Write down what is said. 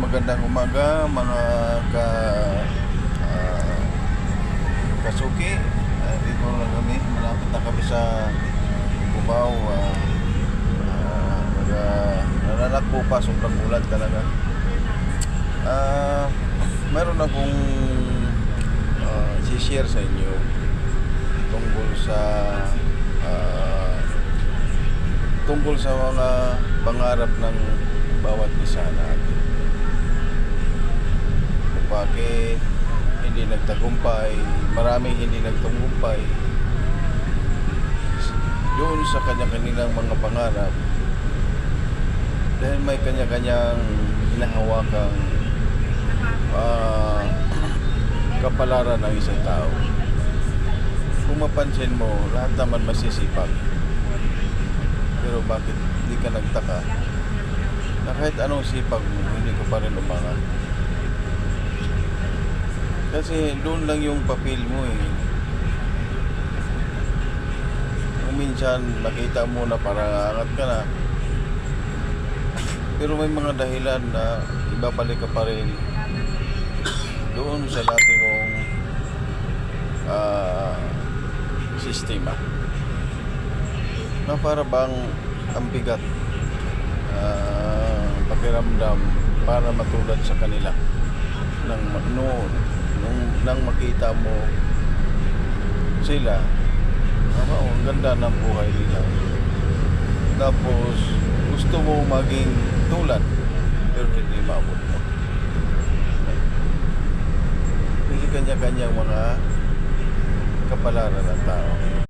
magandang umaga mga ah, kasuki. Dito lang kami, malapit na kami sa Cubao. Nananakbo pa, sobrang ulan talaga. Meron akong share sa inyo tungkol sa mga pangarap ng bawat isa natin. Bakit hindi nagtagumpay, maraming hindi nagtagumpay doon sa kanya-kanilang mga pangarap dahil may kanya-kanyang hinahawakang kapalaran ng isang tao. Kung mapansin mo, lahat naman masisipag, pero bakit hindi ka nagtaka na kahit anong sipag mo, hindi ko pa rin umangat? Kasi doon lang yung papel mo eh. Kung minsan makita mo na parang angat ka na, pero may mga dahilan na ibabalik ka pa rin doon sa dati mong sistema na para bang ang bigat pakiramdam para matulad sa kanila nang makita mo sila, ang ganda ng buhay nila, tapos gusto mo maging tulad pero hindi maabot mo. Kasi kanya-kanyang mga kapalaran ng tao.